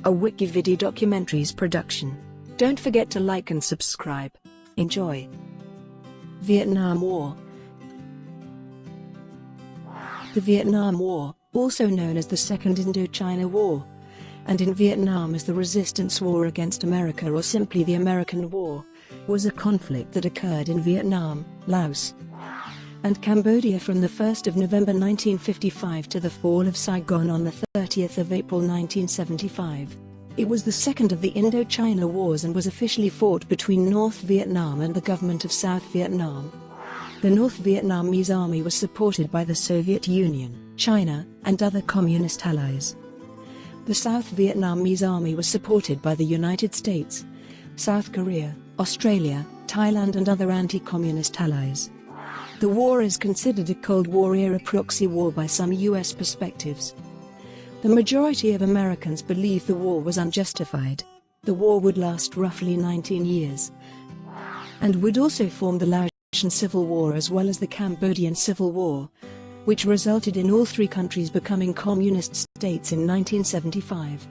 a WikiVidi documentaries production. Don't forget to like and subscribe. Enjoy. Vietnam War. The Vietnam War, also known as the Second Indochina War, and in Vietnam as the Resistance War against America or simply the American War, was a conflict that occurred in Vietnam, Laos, and Cambodia from the 1st of November 1955 to the fall of Saigon on the 30th of April 1975. It was the second of the Indochina Wars and was officially fought between North Vietnam and the government of South Vietnam. The North Vietnamese army was supported by the Soviet Union, China, and other communist allies. The South Vietnamese army was supported by the United States, South Korea, Australia, Thailand and other anti-communist allies. The war is considered a Cold War-era proxy war by some U.S. perspectives. The majority of Americans believe the war was unjustified. The war would last roughly 19 years, and would also form the Laotian Civil War as well as the Cambodian Civil War, which resulted in all three countries becoming communist states in 1975.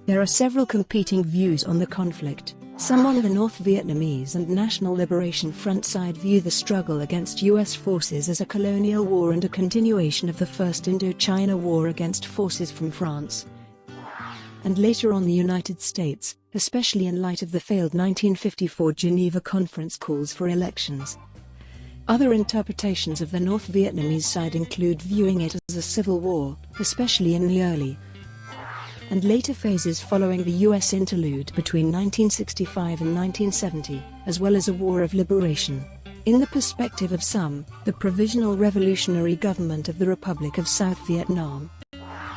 There are several competing views on the conflict. Some on the North Vietnamese and National Liberation Front side view the struggle against U.S. forces as a colonial war and a continuation of the First Indochina War against forces from France, and later on the United States, especially in light of the failed 1954 Geneva Conference calls for elections. Other interpretations of the North Vietnamese side include viewing it as a civil war, especially in the early and later phases following the U.S. interlude between 1965 and 1970, as well as a war of liberation. In the perspective of some, the Provisional Revolutionary Government of the Republic of South Vietnam,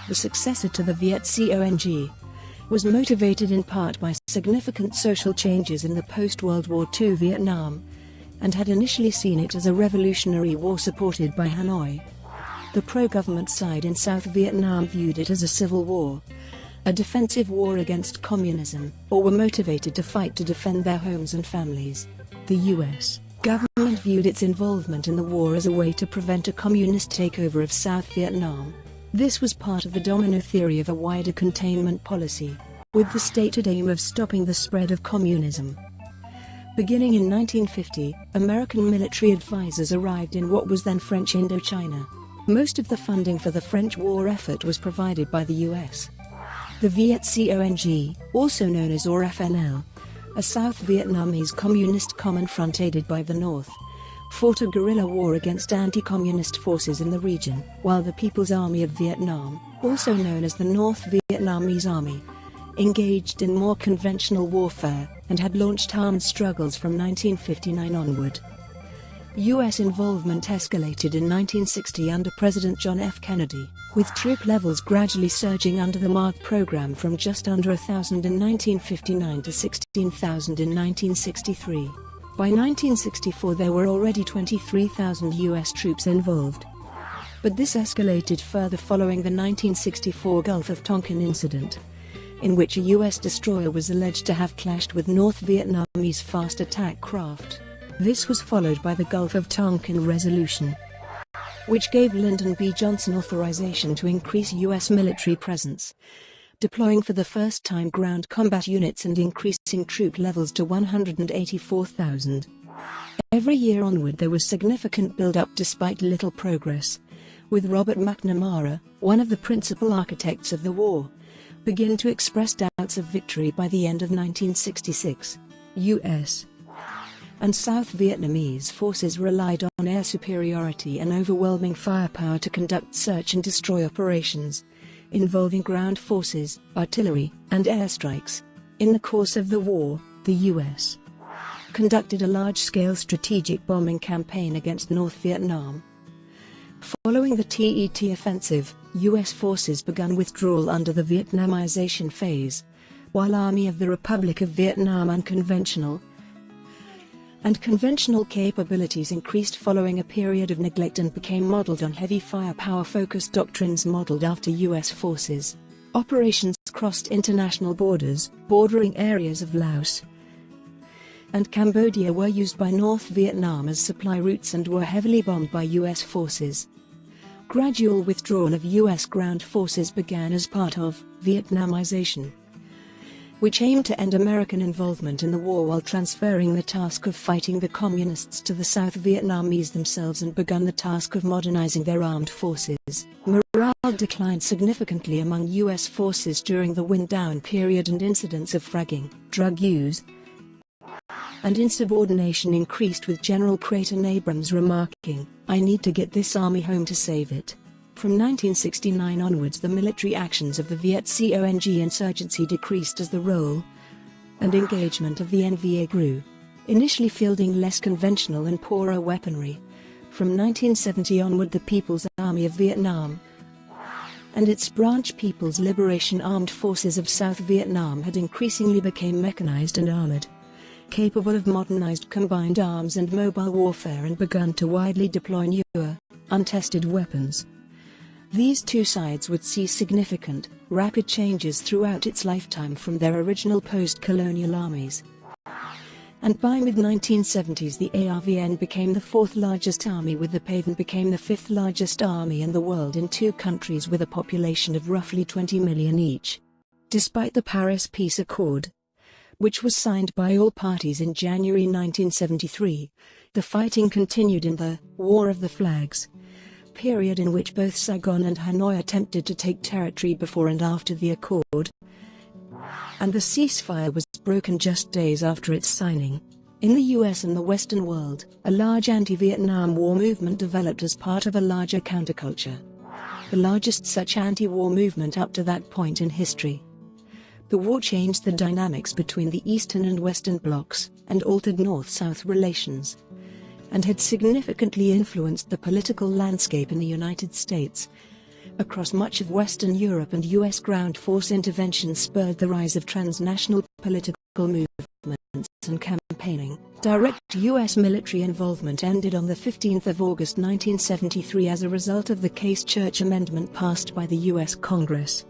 the successor to the Viet Cong, was motivated in part by significant social changes in the post-World War II Vietnam, and had initially seen it as a revolutionary war supported by Hanoi. The pro-government side in South Vietnam viewed it as a civil war, a defensive war against communism, or were motivated to fight to defend their homes and families. The U.S. government viewed its involvement in the war as a way to prevent a communist takeover of South Vietnam. This was part of the domino theory of a wider containment policy, with the stated aim of stopping the spread of communism. Beginning in 1950, American military advisors arrived in what was then French Indochina. Most of the funding for the French war effort was provided by the U.S. The Viet Cong, also known as OR-FNL, a South Vietnamese communist common front aided by the North, fought a guerrilla war against anti-communist forces in the region, while the People's Army of Vietnam, also known as the North Vietnamese Army, engaged in more conventional warfare, and had launched armed struggles from 1959 onward. U.S. involvement escalated in 1960 under President John F. Kennedy, with troop levels gradually surging under the MARC program from just under 1,000 in 1959 to 16,000 in 1963. By 1964 there were already 23,000 U.S. troops involved. But this escalated further following the 1964 Gulf of Tonkin incident, in which a U.S. destroyer was alleged to have clashed with North Vietnamese fast attack craft. This was followed by the Gulf of Tonkin Resolution, which gave Lyndon B. Johnson authorization to increase U.S. military presence, deploying for the first time ground combat units and increasing troop levels to 184,000. Every year onward there was significant build-up despite little progress, with Robert McNamara, one of the principal architects of the war, begin to express doubts of victory by the end of 1966. U.S. and South Vietnamese forces relied on air superiority and overwhelming firepower to conduct search and destroy operations, involving ground forces, artillery, and airstrikes. In the course of the war, the U.S. conducted a large-scale strategic bombing campaign against North Vietnam. Following the Tet Offensive, U.S. forces began withdrawal under the Vietnamization phase, while Army of the Republic of Vietnam unconventional and conventional capabilities increased following a period of neglect and became modeled on heavy firepower-focused doctrines modeled after U.S. forces. Operations crossed international borders, bordering areas of Laos and Cambodia were used by North Vietnam as supply routes and were heavily bombed by U.S. forces. Gradual withdrawal of U.S. ground forces began as part of Vietnamization, which aimed to end American involvement in the war while transferring the task of fighting the Communists to the South Vietnamese themselves, and begun the task of modernizing their armed forces. Morale declined significantly among U.S. forces during the wind-down period, and incidents of fragging, drug use, and insubordination increased, with General Creighton Abrams remarking, "I need to get this army home to save it." From 1969 onwards, the military actions of the Viet Cong insurgency decreased as the role and engagement of the NVA grew, initially fielding less conventional and poorer weaponry. From 1970 onward, the People's Army of Vietnam and its branch People's Liberation Armed Forces of South Vietnam had increasingly become mechanized and armored, capable of modernized combined arms and mobile warfare, and begun to widely deploy newer, untested weapons. These two sides would see significant, rapid changes throughout its lifetime from their original post-colonial armies. And by mid-1970s, the ARVN became the fourth largest army with the PAV, and became the fifth largest army in the world in two countries with a population of roughly 20 million each. Despite the Paris Peace Accord, which was signed by all parties in January 1973, the fighting continued in the War of the Flags period, in which both Saigon and Hanoi attempted to take territory before and after the accord, and the ceasefire was broken just days after its signing. In the US and the Western world, a large anti-Vietnam War movement developed as part of a larger counterculture, the largest such anti-war movement up to that point in history. The war changed the dynamics between the Eastern and Western blocs, and altered North-South relations, and had significantly influenced the political landscape in the United States. Across much of Western Europe, and U.S. ground force intervention spurred the rise of transnational political movements and campaigning. Direct U.S. military involvement ended on 15 August 1973 as a result of the Case Church Amendment passed by the U.S. Congress.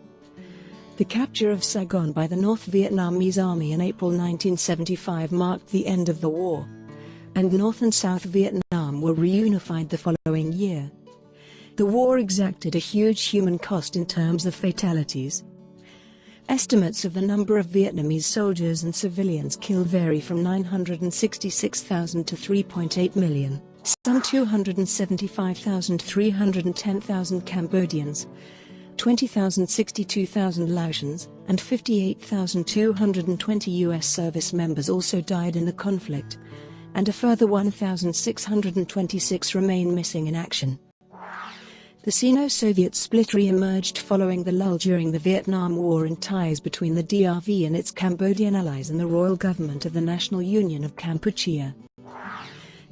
The capture of Saigon by the North Vietnamese Army in April 1975 marked the end of the war, and North and South Vietnam were reunified the following year. The war exacted a huge human cost in terms of fatalities. Estimates of the number of Vietnamese soldiers and civilians killed vary from 966,000 to 3.8 million, some 275,000 to 310,000 Cambodians, 20,000 62,000 Laotians, and 58,220 U.S. service members also died in the conflict, and a further 1,626 remain missing in action. The Sino-Soviet split re-emerged following the lull during the Vietnam War, and ties between the DRV and its Cambodian allies and the royal government of the National Union of Kampuchea.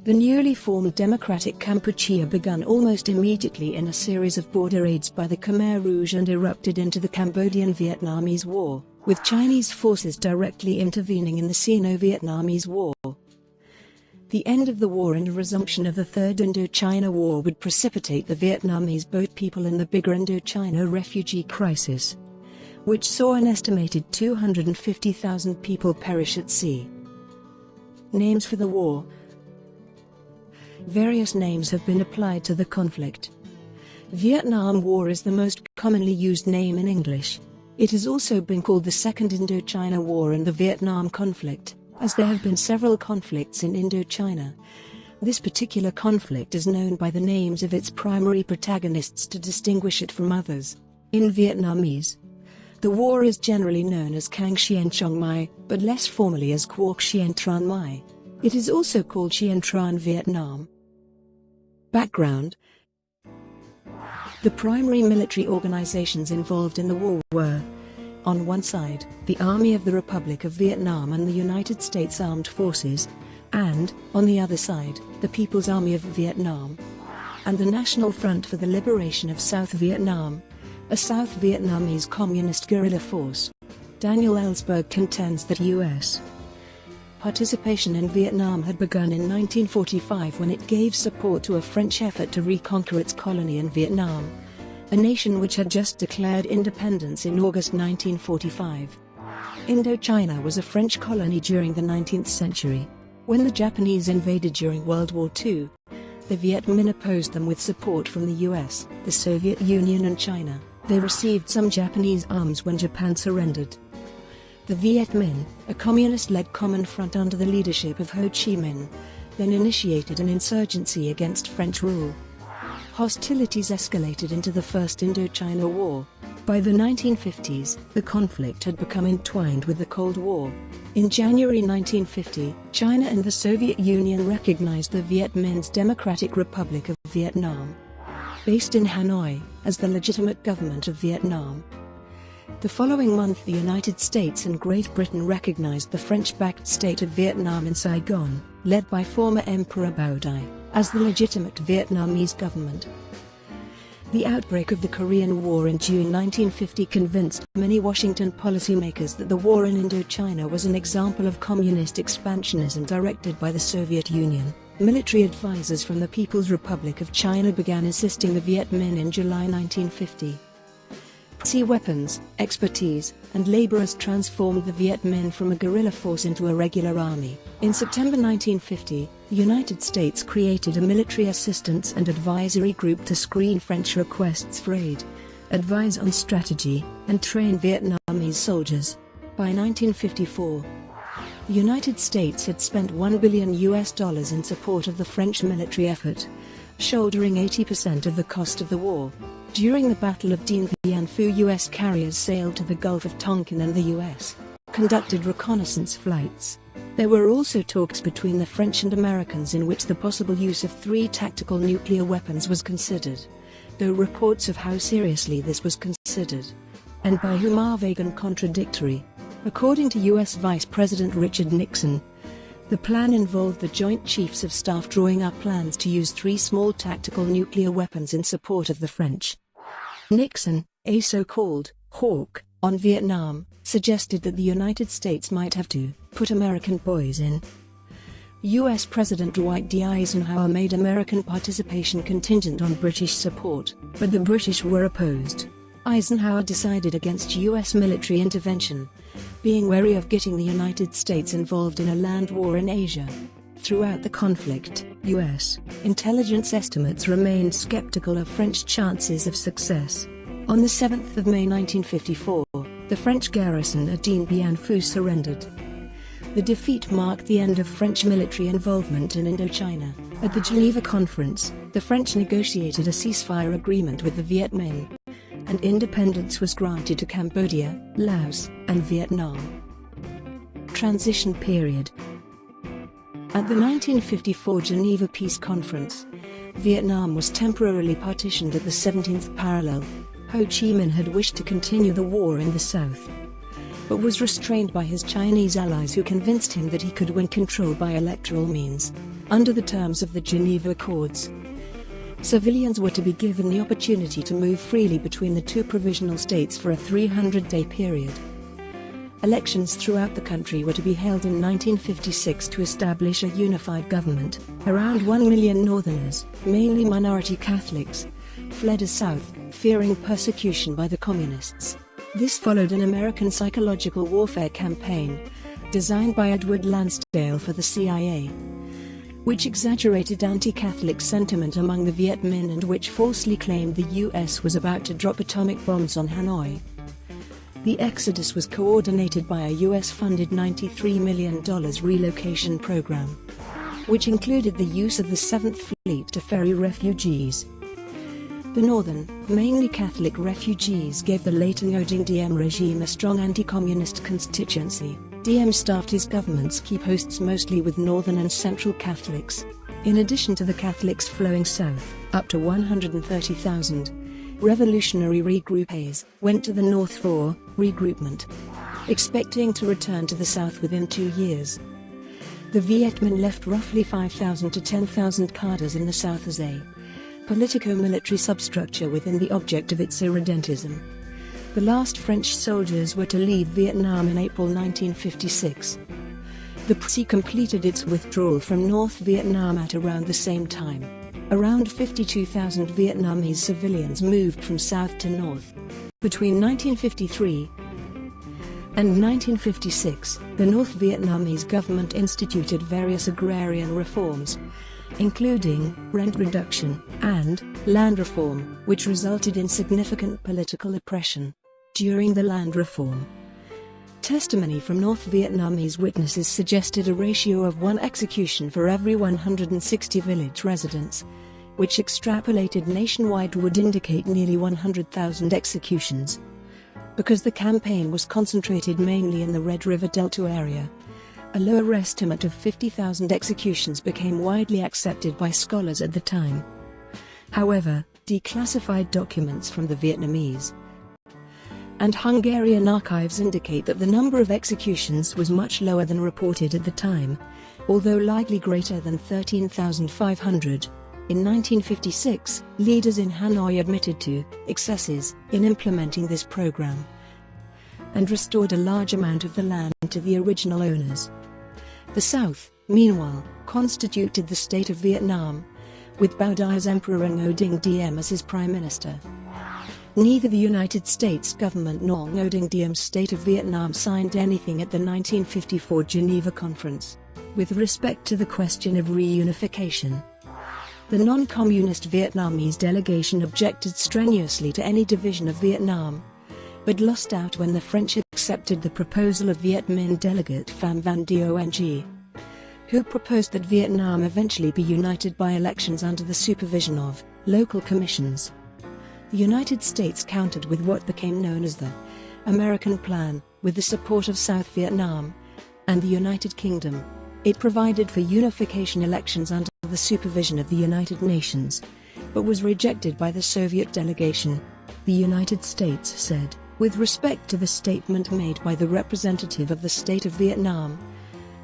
The newly formed Democratic Kampuchea began almost immediately in a series of border raids by the Khmer Rouge and erupted into the Cambodian-Vietnamese War, with Chinese forces directly intervening in the Sino-Vietnamese War. The end of the war and a resumption of the Third Indochina War would precipitate the Vietnamese boat people in the bigger Indochina refugee crisis, which saw an estimated 250,000 people perish at sea. Names for the war. Various names have been applied to the conflict. Vietnam War is the most commonly used name in English. It has also been called the Second Indochina War and the Vietnam conflict, as there have been several conflicts in Indochina. This particular conflict is known by the names of its primary protagonists to distinguish it from others. In Vietnamese, the war is generally known as Khang Xien Trong Mai, but less formally as Quoc Xien Tran Mai. It is also called Xien Tran Vietnam. Background. The primary military organizations involved in the war were, on one side, the Army of the Republic of Vietnam and the United States Armed Forces, and, on the other side, the People's Army of Vietnam and the National Front for the Liberation of South Vietnam, a South Vietnamese communist guerrilla force. Daniel Ellsberg contends that U.S. participation in Vietnam had begun in 1945 when it gave support to a French effort to reconquer its colony in Vietnam, a nation which had just declared independence in August 1945. Indochina was a French colony during the 19th century. When the Japanese invaded during World War II, the Viet Minh opposed them with support from the US, the Soviet Union and China. They received some Japanese arms when Japan surrendered. The Viet Minh, a communist-led common front under the leadership of Ho Chi Minh, then initiated an insurgency against French rule. Hostilities escalated into the First Indochina War. By the 1950s, the conflict had become entwined with the Cold War. In January 1950, China and the Soviet Union recognized the Viet Minh's Democratic Republic of Vietnam, based in Hanoi, as the legitimate government of Vietnam. The following month, the United States and Great Britain recognized the French-backed state of Vietnam in Saigon, led by former Emperor Bao Dai, as the legitimate Vietnamese government. The outbreak of the Korean War in June 1950 convinced many Washington policymakers that the war in Indochina was an example of communist expansionism directed by the Soviet Union. Military advisors from the People's Republic of China began assisting the Viet Minh in July 1950. Proxy weapons, expertise, and laborers transformed the Viet Minh from a guerrilla force into a regular army. In September 1950, the United States created a military assistance and advisory group to screen French requests for aid, advise on strategy, and train Vietnamese soldiers. By 1954, the United States had spent $1 billion in support of the French military effort, shouldering 80% of the cost of the war. During the Battle of Dien Bien Phu, U.S. carriers sailed to the Gulf of Tonkin and the U.S. conducted reconnaissance flights. There were also talks between the French and Americans in which the possible use of 3 tactical nuclear weapons was considered, though reports of how seriously this was considered, and by whom are vague and contradictory. According to U.S. Vice President Richard Nixon, the plan involved the Joint Chiefs of Staff drawing up plans to use 3 small tactical nuclear weapons in support of the French. Nixon, a so-called hawk on Vietnam, suggested that the United States might have to put American boys in. U.S. President Dwight D. Eisenhower made American participation contingent on British support, but the British were opposed. Eisenhower decided against U.S. military intervention, being wary of getting the United States involved in a land war in Asia. Throughout the conflict, U.S. intelligence estimates remained skeptical of French chances of success. On the 7th of May 1954, the French garrison at Dien Bien Phu surrendered. The defeat marked the end of French military involvement in Indochina. At the Geneva Conference, the French negotiated a ceasefire agreement with the Viet Minh, and independence was granted to Cambodia, Laos, and Vietnam. Transition period. At the 1954 Geneva Peace Conference, Vietnam was temporarily partitioned at the 17th parallel. Ho Chi Minh had wished to continue the war in the south, but was restrained by his Chinese allies who convinced him that he could win control by electoral means. Under the terms of the Geneva Accords, civilians were to be given the opportunity to move freely between the 2 provisional states for a 300-day period. Elections throughout the country were to be held in 1956 to establish a unified government. Around 1 million Northerners, mainly minority Catholics, fled south, fearing persecution by the Communists. This followed an American psychological warfare campaign, designed by Edward Lansdale for the CIA, which exaggerated anti-Catholic sentiment among the Viet Minh and which falsely claimed the U.S. was about to drop atomic bombs on Hanoi. The exodus was coordinated by a U.S.-funded $93 million relocation program, which included the use of the 7th Fleet to ferry refugees. The northern, mainly Catholic refugees gave the late Ngo Diem regime a strong anti-communist constituency. Diem staffed his government's key posts mostly with northern and central Catholics. In addition to the Catholics flowing south, up to 130,000 revolutionary regroupés went to the north for regroupment, expecting to return to the south within 2 years. The Viet Minh left roughly 5,000 to 10,000 cadres in the south as a politico-military substructure within the object of its irredentism. The last French soldiers were to leave Vietnam in April 1956. The proxy completed its withdrawal from North Vietnam at around the same time. Around 52,000 Vietnamese civilians moved from south to north. Between 1953 and 1956, the North Vietnamese government instituted various agrarian reforms, including rent reduction and land reform, which resulted in significant political oppression. During the land reform, Testimony from North Vietnamese witnesses suggested a ratio of 1 execution for every 160 village residents, which extrapolated nationwide would indicate nearly 100,000 executions. Because the campaign was concentrated mainly in the Red River Delta area, a lower estimate of 50,000 executions became widely accepted by scholars at the time. However, declassified documents from the Vietnamese and Hungarian archives indicate that the number of executions was much lower than reported at the time, although likely greater than 13,500. In 1956, leaders in Hanoi admitted to excesses in implementing this program and restored a large amount of the land to the original owners. The South, meanwhile, constituted the state of Vietnam, with Bao Dai's Emperor Ngo Dinh Diem as his prime minister. Neither the United States government nor Ngo Dinh Diem's state of Vietnam signed anything at the 1954 Geneva Conference with respect to the question of reunification. The non-communist Vietnamese delegation objected strenuously to any division of Vietnam, but lost out when the French accepted the proposal of Viet Minh delegate Pham Van Dong, who proposed that Vietnam eventually be united by elections under the supervision of local commissions. The United States countered with what became known as the American Plan, with the support of South Vietnam and the United Kingdom. It provided for unification elections under the supervision of the United Nations, but was rejected by the Soviet delegation. The United States said, with respect to the statement made by the representative of the state of Vietnam,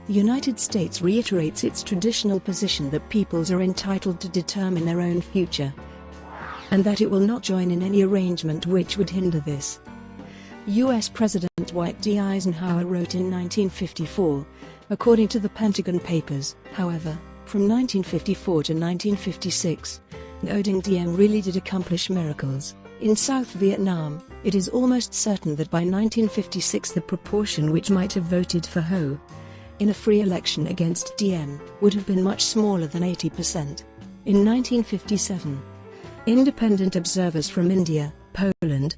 the United States reiterates its traditional position that peoples are entitled to determine their own future, and that it will not join in any arrangement which would hinder this. U.S. President Dwight D. Eisenhower wrote in 1954, according to the Pentagon Papers. However, from 1954 to 1956, Ngo Dinh Diem really did accomplish miracles. In South Vietnam, it is almost certain that by 1956 the proportion which might have voted for Ho in a free election against Diem would have been much smaller than 80%. In 1957, independent observers from India, Poland,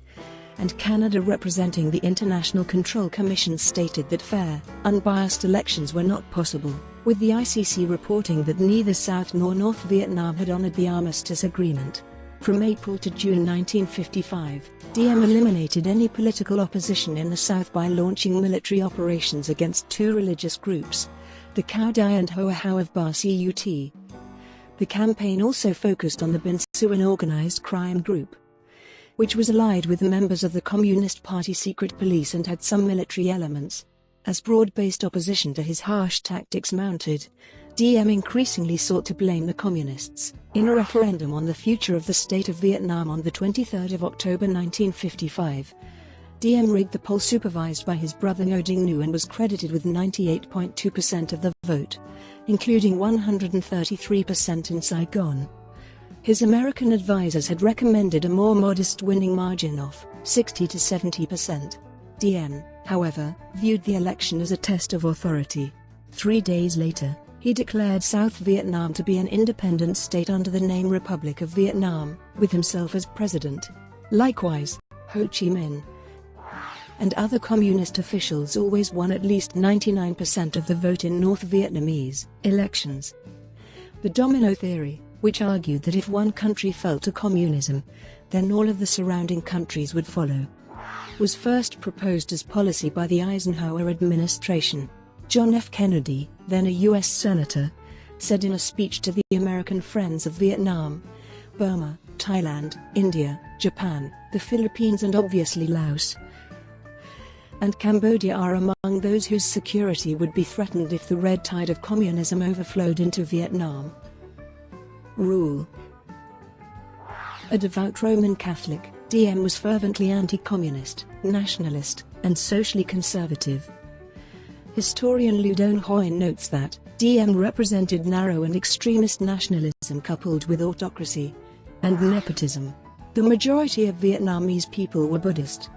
and Canada representing the International Control Commission stated that fair, unbiased elections were not possible, with the ICC reporting that neither South nor North Vietnam had honored the armistice agreement. From April to June 1955, Diem eliminated any political opposition in the South by launching military operations against two religious groups, the Cao Dai and Hoa Hao of Ba Cut. The campaign also focused on the Bin Suan organized crime group, which was allied with members of the Communist Party secret police and had some military elements. As broad-based opposition to his harsh tactics mounted, Diem increasingly sought to blame the Communists. In a referendum on the future of the state of Vietnam on the 23rd of October 1955, Diem rigged the poll supervised by his brother Ngo Dinh Nhu and was credited with 98.2% of the vote, including 133% in Saigon. His American advisers had recommended a more modest winning margin of 60 to 70%. Diem, however, viewed the election as a test of authority. 3 days later, he declared South Vietnam to be an independent state under the name Republic of Vietnam, with himself as president. Likewise, Ho Chi Minh and other communist officials always won at least 99% of the vote in North Vietnamese elections. The domino theory, which argued that if one country fell to communism, then all of the surrounding countries would follow, was first proposed as policy by the Eisenhower administration. John F. Kennedy, then a U.S. Senator, said in a speech to the American Friends of Vietnam, Burma, Thailand, India, Japan, the Philippines and obviously Laos and Cambodia are among those whose security would be threatened if the red tide of communism overflowed into Vietnam. Rule. A devout Roman Catholic, Diem was fervently anti-communist, nationalist, and socially conservative. Historian Lưu Dong Hoin notes that Diem represented narrow and extremist nationalism coupled with autocracy and nepotism. The majority of Vietnamese people were Buddhist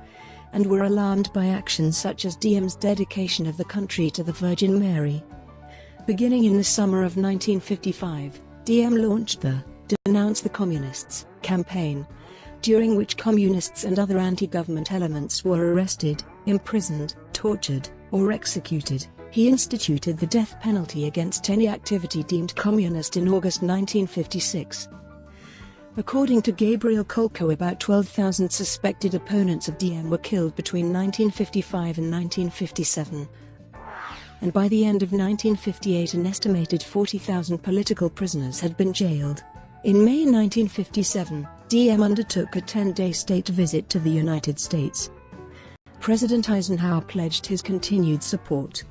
and were alarmed by actions such as Diem's dedication of the country to the Virgin Mary. Beginning in the summer of 1955, Diem launched the Denounce the Communists campaign, during which communists and other anti-government elements were arrested, imprisoned, tortured, or executed. He instituted the death penalty against any activity deemed communist in August 1956. According to Gabriel Kolko, about 12,000 suspected opponents of Diem were killed between 1955 and 1957. And by the end of 1958 an estimated 40,000 political prisoners had been jailed. In May 1957, Diem undertook a 10-day state visit to the United States. President Eisenhower pledged his continued support,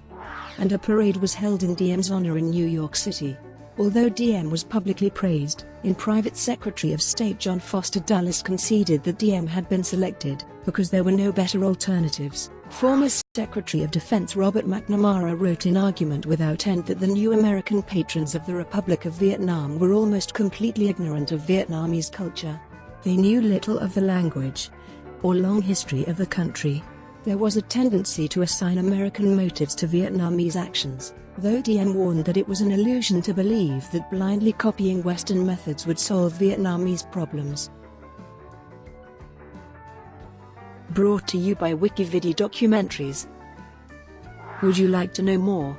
and a parade was held in Diem's honor in New York City. Although Diem was publicly praised, in private Secretary of State John Foster Dulles conceded that Diem had been selected because there were no better alternatives. Former Secretary of Defense Robert McNamara wrote in Argument Without End that the new American patrons of the Republic of Vietnam were almost completely ignorant of Vietnamese culture. They knew little of the language or long history of the country. There was a tendency to assign American motives to Vietnamese actions, though Diem warned that it was an illusion to believe that blindly copying Western methods would solve Vietnamese problems. Brought to you by WikiVidi Documentaries. Would you like to know more?